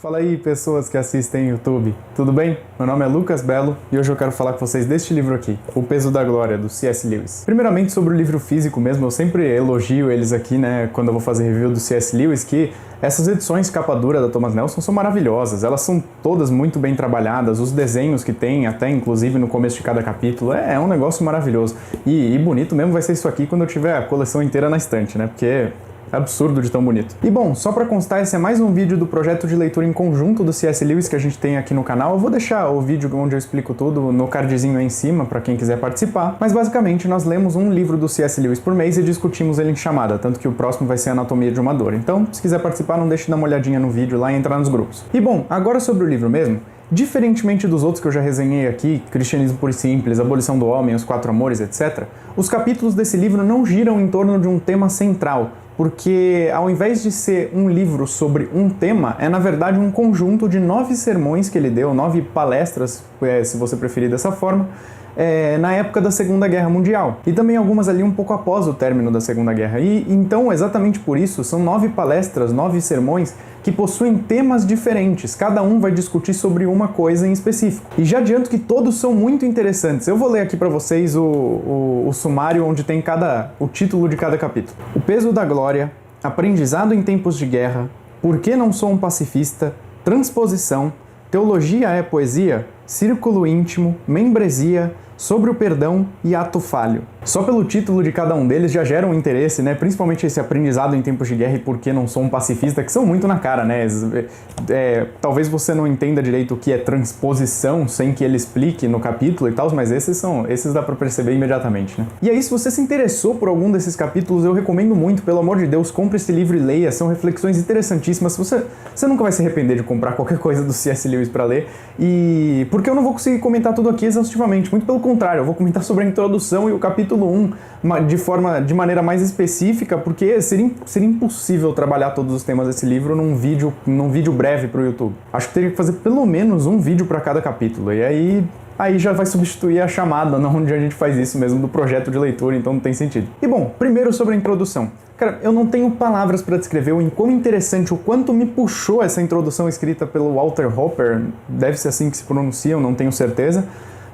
Fala aí, pessoas que assistem YouTube, tudo bem? Meu nome é Lucas Belo e hoje eu quero falar com vocês deste livro aqui, O Peso da Glória, do C.S. Lewis. Primeiramente, sobre o livro físico mesmo, eu sempre elogio eles aqui, né, quando eu vou fazer review do C.S. Lewis, que essas edições capa dura da Thomas Nelson são maravilhosas, elas são todas muito bem trabalhadas, os desenhos que tem, até inclusive no começo de cada capítulo, é um negócio maravilhoso. E bonito mesmo vai ser isso aqui quando eu tiver a coleção inteira na estante, né, porque absurdo de tão bonito. E bom, só pra constar, esse é mais um vídeo do projeto de leitura em conjunto do C.S. Lewis que a gente tem aqui no canal. Eu vou deixar o vídeo onde eu explico tudo no cardzinho aí em cima pra quem quiser participar, mas basicamente nós lemos um livro do C.S. Lewis por mês e discutimos ele em chamada, tanto que o próximo vai ser Anatomia de uma Dor. Então, se quiser participar, não deixe de dar uma olhadinha no vídeo lá e entrar nos grupos. E bom, agora sobre o livro mesmo. Diferentemente dos outros que eu já resenhei aqui, Cristianismo Puro e Simples, Abolição do Homem, Os Quatro Amores, etc., os capítulos desse livro não giram em torno de um tema central, porque ao invés de ser um livro sobre um tema, é na verdade um conjunto de 9 sermões que ele deu, 9 palestras, se você preferir dessa forma, na época da Segunda Guerra Mundial. E também algumas ali um pouco após o término da Segunda Guerra. E então, exatamente por isso, são 9 palestras, 9 sermões que possuem temas diferentes. Cada um vai discutir sobre uma coisa em específico. E já adianto que todos são muito interessantes. Eu vou ler aqui para vocês o sumário onde tem o título de cada capítulo. O Peso da Glória, Aprendizado em Tempos de Guerra, Por que não sou um pacifista, Transposição, Teologia é Poesia, Círculo Íntimo, Membresia, Sobre o Perdão e Ato Falho. Só pelo título de cada um deles já gera um interesse, né? Principalmente esse Aprendizado em Tempos de Guerra e Por que não sou um pacifista, que são muito na cara, né? Talvez você não entenda direito o que é transposição sem que ele explique no capítulo e tal, mas esses dá pra perceber imediatamente, né? E aí, se você se interessou por algum desses capítulos, eu recomendo muito, pelo amor de Deus, compre esse livro e leia, são reflexões interessantíssimas. Você nunca vai se arrepender de comprar qualquer coisa do C.S. Lewis pra ler, e porque eu não vou conseguir comentar tudo aqui exaustivamente, muito pelo contrário, eu vou comentar sobre a introdução e o capítulo 1 de maneira mais específica, porque seria impossível trabalhar todos os temas desse livro num vídeo breve para o YouTube. Acho que teria que fazer pelo menos um vídeo para cada capítulo, e aí já vai substituir a chamada, onde a gente faz isso mesmo, do projeto de leitura, então não tem sentido. E bom, primeiro sobre a introdução. Cara, eu não tenho palavras para descrever o quão interessante, o quanto me puxou essa introdução escrita pelo Walter Hopper, deve ser assim que se pronuncia, eu não tenho certeza,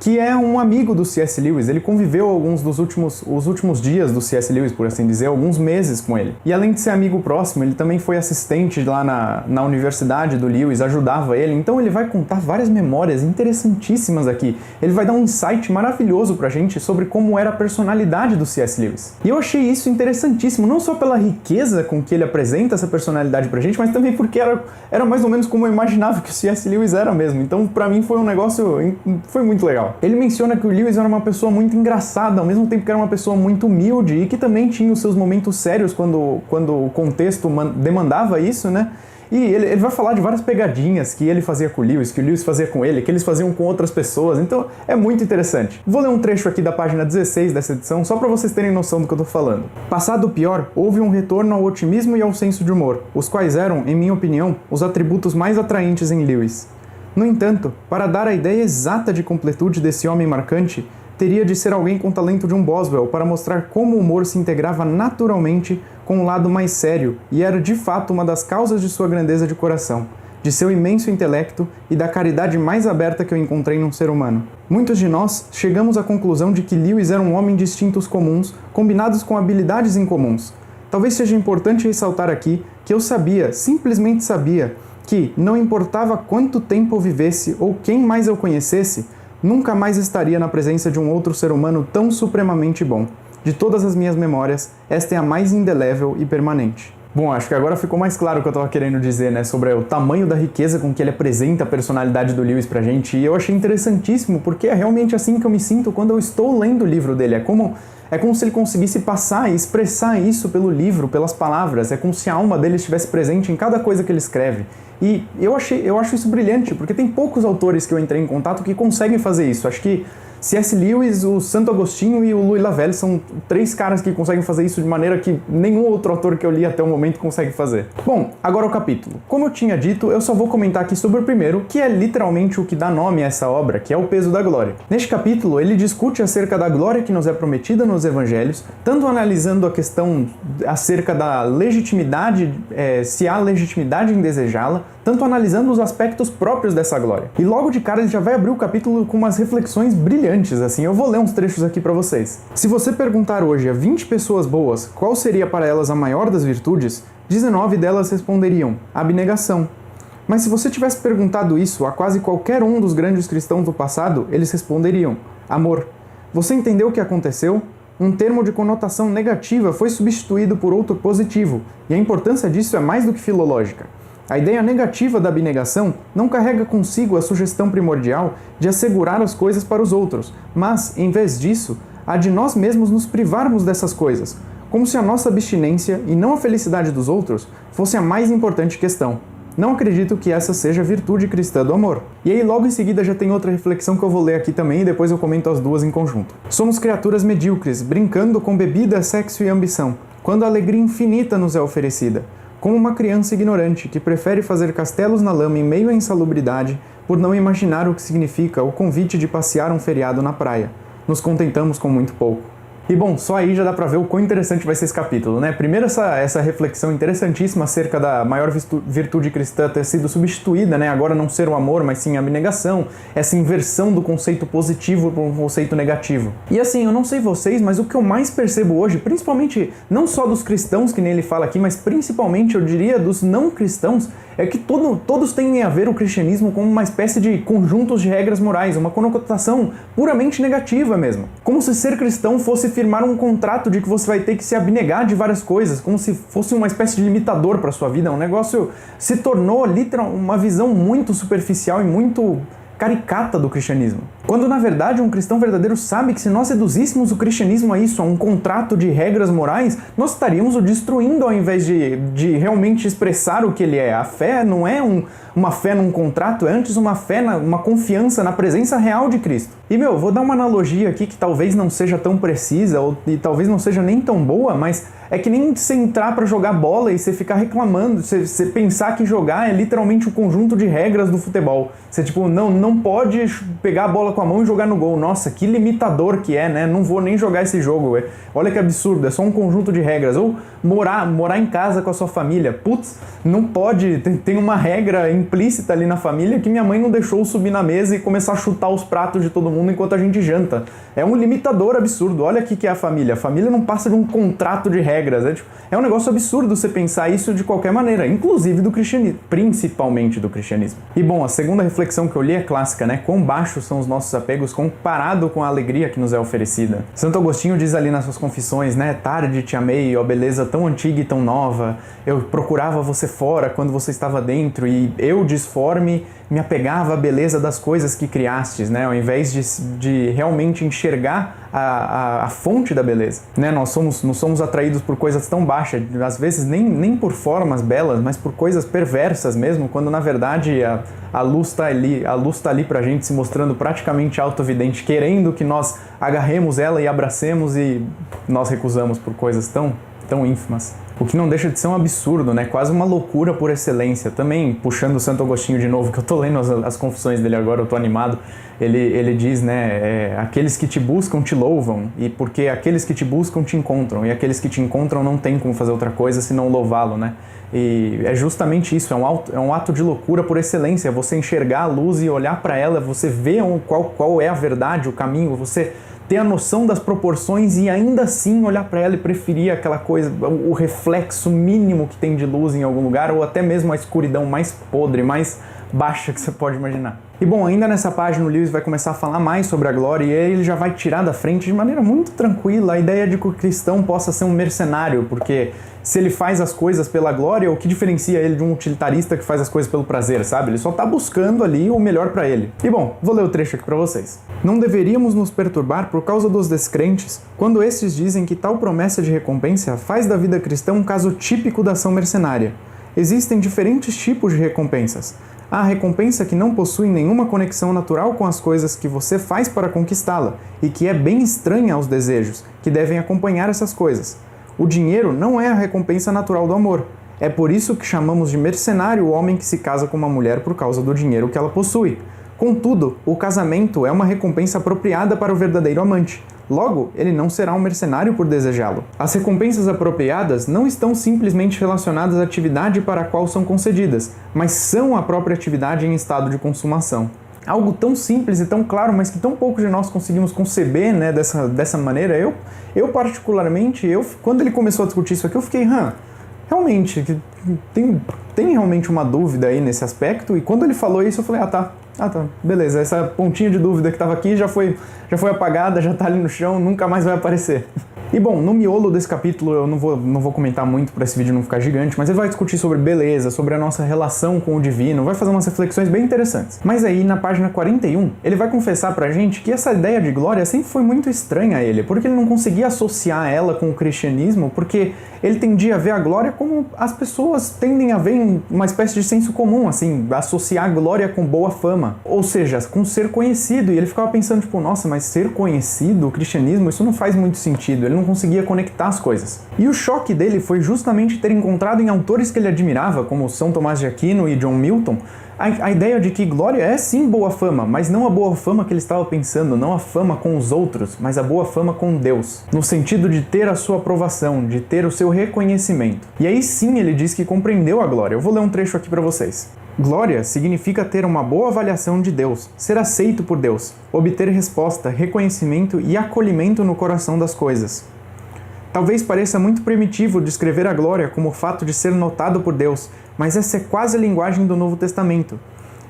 que é um amigo do C.S. Lewis. Ele conviveu os últimos dias do C.S. Lewis, por assim dizer, alguns meses com ele. E além de ser amigo próximo, ele também foi assistente lá na universidade do Lewis, ajudava ele. Então ele vai contar várias memórias interessantíssimas aqui. Ele vai dar um insight maravilhoso pra gente sobre como era a personalidade do C.S. Lewis. E eu achei isso interessantíssimo, não só pela riqueza com que ele apresenta essa personalidade pra gente, mas também porque era mais ou menos como eu imaginava que o C.S. Lewis era mesmo. Então pra mim foi um negócio, foi muito legal. Ele menciona que o Lewis era uma pessoa muito engraçada, ao mesmo tempo que era uma pessoa muito humilde e que também tinha os seus momentos sérios quando o contexto demandava isso, né? E ele vai falar de várias pegadinhas que ele fazia com o Lewis, que o Lewis fazia com ele, que eles faziam com outras pessoas, então é muito interessante. Vou ler um trecho aqui da página 16 dessa edição, só para vocês terem noção do que eu tô falando. Passado o pior, houve um retorno ao otimismo e ao senso de humor, os quais eram, em minha opinião, os atributos mais atraentes em Lewis. No entanto, para dar a ideia exata de completude desse homem marcante, teria de ser alguém com o talento de um Boswell para mostrar como o humor se integrava naturalmente com o lado mais sério e era de fato uma das causas de sua grandeza de coração, de seu imenso intelecto e da caridade mais aberta que eu encontrei num ser humano. Muitos de nós chegamos à conclusão de que Lewis era um homem de instintos comuns, combinados com habilidades incomuns. Talvez seja importante ressaltar aqui que eu sabia, simplesmente sabia, que, não importava quanto tempo eu vivesse ou quem mais eu conhecesse, nunca mais estaria na presença de um outro ser humano tão supremamente bom. De todas as minhas memórias, esta é a mais indelével e permanente. Bom, acho que agora ficou mais claro o que eu estava querendo dizer, né, sobre o tamanho da riqueza com que ele apresenta a personalidade do Lewis pra gente, e eu achei interessantíssimo, porque é realmente assim que eu me sinto quando eu estou lendo o livro dele. É como se ele conseguisse passar e expressar isso pelo livro, pelas palavras, é como se a alma dele estivesse presente em cada coisa que ele escreve. E eu acho isso brilhante, porque tem poucos autores que eu entrei em contato que conseguem fazer isso. Acho que C.S. Lewis, o Santo Agostinho e o Louis Lavelle são 3 caras que conseguem fazer isso de maneira que nenhum outro autor que eu li até o momento consegue fazer. Bom, agora o capítulo. Como eu tinha dito, eu só vou comentar aqui sobre o primeiro, que é literalmente o que dá nome a essa obra, que é o peso da glória. Neste capítulo, ele discute acerca da glória que nos é prometida nos evangelhos, tanto analisando a questão acerca da legitimidade, se há legitimidade em desejá-la, tanto analisando os aspectos próprios dessa glória. E logo de cara ele já vai abrir o capítulo com umas reflexões brilhantes, assim, eu vou ler uns trechos aqui pra vocês. Se você perguntar hoje a 20 pessoas boas qual seria para elas a maior das virtudes, 19 delas responderiam: abnegação. Mas se você tivesse perguntado isso a quase qualquer um dos grandes cristãos do passado, eles responderiam: amor. Você entendeu o que aconteceu? Um termo de conotação negativa foi substituído por outro positivo, e a importância disso é mais do que filológica. A ideia negativa da abnegação não carrega consigo a sugestão primordial de assegurar as coisas para os outros, mas, em vez disso, a de nós mesmos nos privarmos dessas coisas, como se a nossa abstinência e não a felicidade dos outros fosse a mais importante questão. Não acredito que essa seja a virtude cristã do amor. E aí logo em seguida já tem outra reflexão que eu vou ler aqui também e depois eu comento as duas em conjunto. Somos criaturas medíocres, brincando com bebida, sexo e ambição, quando a alegria infinita nos é oferecida. Como uma criança ignorante que prefere fazer castelos na lama em meio à insalubridade por não imaginar o que significa o convite de passear um feriado na praia. Nos contentamos com muito pouco. E bom, só aí já dá pra ver o quão interessante vai ser esse capítulo, né? Primeiro essa reflexão interessantíssima acerca da maior virtude cristã ter sido substituída, né? Agora não ser o amor, mas sim a abnegação. Essa inversão do conceito positivo para um conceito negativo. E assim, eu não sei vocês, mas o que eu mais percebo hoje, principalmente não só dos cristãos que nem ele fala aqui, mas principalmente, eu diria, dos não cristãos, é que todos tendem a ver o cristianismo como uma espécie de conjuntos de regras morais, uma conotação puramente negativa mesmo. Como se ser cristão fosse firmar um contrato de que você vai ter que se abnegar de várias coisas, como se fosse uma espécie de limitador para sua vida. Um negócio se tornou literalmente uma visão muito superficial e muito caricata do cristianismo. Quando na verdade um cristão verdadeiro sabe que se nós reduzíssemos o cristianismo a isso, a um contrato de regras morais, nós estaríamos o destruindo ao invés de realmente expressar o que ele é. A fé não é uma fé num contrato, é antes uma fé, uma confiança na presença real de Cristo. E vou dar uma analogia aqui que talvez não seja tão precisa e talvez não seja nem tão boa, mas é que nem você entrar pra jogar bola e você ficar reclamando, você pensar que jogar é literalmente um conjunto de regras do futebol. Você tipo, não pode pegar a bola com a mão e jogar no gol. Nossa, que limitador que é, né? Não vou nem jogar esse jogo. Olha que absurdo, é só um conjunto de regras. Ou morar em casa com a sua família. Putz, não pode, tem uma regra implícita ali na família que minha mãe não deixou subir na mesa e começar a chutar os pratos de todo mundo enquanto a gente janta. É um limitador absurdo. Olha o que é a família. A família não passa de um contrato de regras. É um negócio absurdo você pensar isso de qualquer maneira, inclusive do cristianismo, principalmente do cristianismo. E bom, a segunda reflexão que eu li é clássica, né? Quão baixos são os nossos apegos comparado com a alegria que nos é oferecida. Santo Agostinho diz ali nas suas confissões, né? Tarde te amei, ó beleza tão antiga e tão nova. Eu procurava você fora quando você estava dentro e eu, disforme, me apegava à beleza das coisas que criastes, né? Ao invés de realmente enxergar a fonte da beleza, né? Nós somos atraídos por coisas tão baixas, às vezes nem por formas belas, mas por coisas perversas mesmo, quando na verdade a luz está ali pra gente, se mostrando praticamente autoevidente, querendo que nós agarremos ela e abracemos, e nós recusamos por coisas tão ínfimas. O que não deixa de ser um absurdo, né? Quase uma loucura por excelência. Também, puxando o Santo Agostinho de novo, que eu tô lendo as confissões dele agora, eu tô animado, ele diz, né? Aqueles que te buscam te louvam, e porque aqueles que te buscam te encontram, e aqueles que te encontram não tem como fazer outra coisa senão louvá-lo, né? E é justamente isso, é um ato de loucura por excelência, você enxergar a luz e olhar para ela, você vê qual é a verdade, o caminho, você ter a noção das proporções e ainda assim olhar para ela e preferir aquela coisa, o reflexo mínimo que tem de luz em algum lugar, ou até mesmo a escuridão mais podre, mais baixa que você pode imaginar. E bom, ainda nessa página o Lewis vai começar a falar mais sobre a glória, e aí ele já vai tirar da frente de maneira muito tranquila a ideia de que o cristão possa ser um mercenário, porque se ele faz as coisas pela glória, o que diferencia ele de um utilitarista que faz as coisas pelo prazer, sabe? Ele só tá buscando ali o melhor para ele. E bom, vou ler o trecho aqui para vocês. Não deveríamos nos perturbar por causa dos descrentes, quando estes dizem que tal promessa de recompensa faz da vida cristã um caso típico da ação mercenária. Existem diferentes tipos de recompensas. Há a recompensa que não possui nenhuma conexão natural com as coisas que você faz para conquistá-la e que é bem estranha aos desejos que devem acompanhar essas coisas. O dinheiro não é a recompensa natural do amor. É por isso que chamamos de mercenário o homem que se casa com uma mulher por causa do dinheiro que ela possui. Contudo, o casamento é uma recompensa apropriada para o verdadeiro amante. Logo, ele não será um mercenário por desejá-lo. As recompensas apropriadas não estão simplesmente relacionadas à atividade para a qual são concedidas, mas são a própria atividade em estado de consumação. Algo tão simples e tão claro, mas que tão pouco de nós conseguimos conceber, né, dessa maneira. Eu particularmente, quando ele começou a discutir isso aqui, eu fiquei, realmente, tem realmente uma dúvida aí nesse aspecto, e quando ele falou isso, eu falei, tá, beleza, essa pontinha de dúvida que estava aqui já foi apagada, já está ali no chão, nunca mais vai aparecer. E bom, no miolo desse capítulo eu não vou comentar muito para esse vídeo não ficar gigante, mas ele vai discutir sobre beleza, sobre a nossa relação com o divino, vai fazer umas reflexões bem interessantes. Mas aí, na página 41, ele vai confessar pra gente que essa ideia de glória sempre foi muito estranha a ele, porque ele não conseguia associar ela com o cristianismo, porque ele tendia a ver a glória como as pessoas tendem a ver em uma espécie de senso comum, assim, associar a glória com boa fama, ou seja, com ser conhecido, e ele ficava pensando, tipo, nossa, mas ser conhecido, o cristianismo, isso não faz muito sentido, ele não conseguia conectar as coisas. E o choque dele foi justamente ter encontrado em autores que ele admirava, como São Tomás de Aquino e John Milton, a ideia de que glória é sim boa fama, mas não a boa fama que ele estava pensando, não a fama com os outros, mas a boa fama com Deus, no sentido de ter a sua aprovação, de ter o seu reconhecimento. E aí sim ele diz que compreendeu a glória. Eu vou ler um trecho aqui para vocês. Glória significa ter uma boa avaliação de Deus, ser aceito por Deus, obter resposta, reconhecimento e acolhimento no coração das coisas. Talvez pareça muito primitivo descrever a glória como o fato de ser notado por Deus, mas essa é quase a linguagem do Novo Testamento.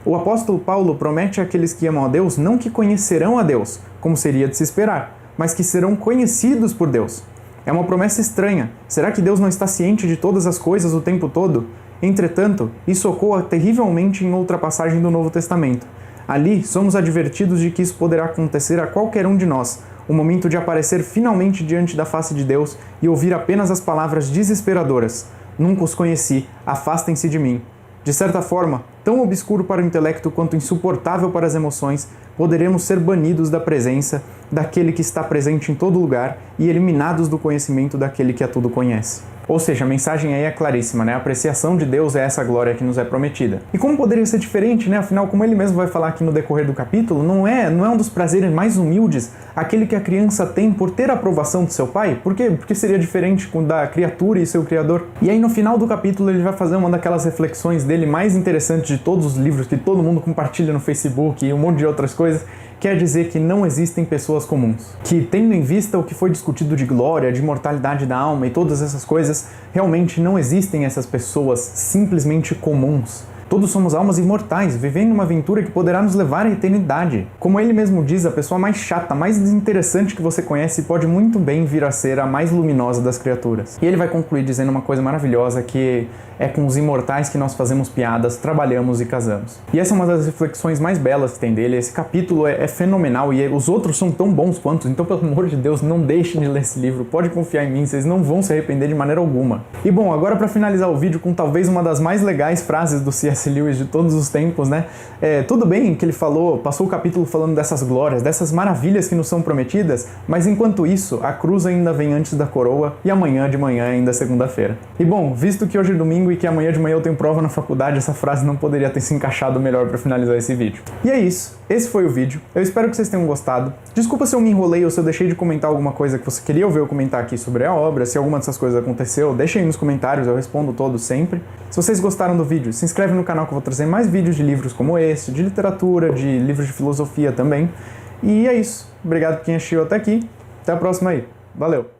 O apóstolo Paulo promete àqueles que amam a Deus não que conhecerão a Deus, como seria de se esperar, mas que serão conhecidos por Deus. É uma promessa estranha. Será que Deus não está ciente de todas as coisas o tempo todo? Entretanto, isso ocorre terrivelmente em outra passagem do Novo Testamento. Ali, somos advertidos de que isso poderá acontecer a qualquer um de nós, o momento de aparecer finalmente diante da face de Deus e ouvir apenas as palavras desesperadoras: "Nunca os conheci, afastem-se de mim." De certa forma, tão obscuro para o intelecto quanto insuportável para as emoções, poderemos ser banidos da presença daquele que está presente em todo lugar e eliminados do conhecimento daquele que a tudo conhece. Ou seja, a mensagem aí é claríssima, né? A apreciação de Deus é essa glória que nos é prometida. E como poderia ser diferente, né? Afinal, como ele mesmo vai falar aqui no decorrer do capítulo, não é um dos prazeres mais humildes aquele que a criança tem por ter a aprovação do seu pai? Por quê? Porque seria diferente da criatura e seu criador. E aí no final do capítulo ele vai fazer uma daquelas reflexões dele mais interessantes de todos os livros que todo mundo compartilha no Facebook e um monte de outras coisas. Quer dizer que não existem pessoas comuns. Que, tendo em vista o que foi discutido de glória, de imortalidade da alma e todas essas coisas, realmente não existem essas pessoas simplesmente comuns. Todos somos almas imortais, vivendo uma aventura que poderá nos levar à eternidade. Como ele mesmo diz, a pessoa mais chata, mais desinteressante que você conhece pode muito bem vir a ser a mais luminosa das criaturas. E ele vai concluir dizendo uma coisa maravilhosa, que é com os imortais que nós fazemos piadas, trabalhamos e casamos. E essa é uma das reflexões mais belas que tem dele. Esse capítulo é fenomenal e os outros são tão bons quanto, então pelo amor de Deus, não deixem de ler esse livro, pode confiar em mim, vocês não vão se arrepender de maneira alguma. E bom, agora para finalizar o vídeo com talvez uma das mais legais frases do C.S. Lewis de todos os tempos, né? Tudo bem que ele passou o capítulo falando dessas glórias, dessas maravilhas que nos são prometidas, mas enquanto isso, a cruz ainda vem antes da coroa e amanhã de manhã ainda é segunda-feira. E bom, visto que hoje é domingo e que amanhã de manhã eu tenho prova na faculdade, essa frase não poderia ter se encaixado melhor para finalizar esse vídeo. E é isso, esse foi o vídeo, eu espero que vocês tenham gostado. Desculpa se eu me enrolei ou se eu deixei de comentar alguma coisa que você queria ouvir eu comentar aqui sobre a obra, se alguma dessas coisas aconteceu, deixa aí nos comentários, eu respondo todos sempre. Se vocês gostaram do vídeo, se inscreve no canal que eu vou trazer mais vídeos de livros como esse, de literatura, de livros de filosofia também. E é isso, obrigado por quem assistiu até aqui, até a próxima aí, valeu!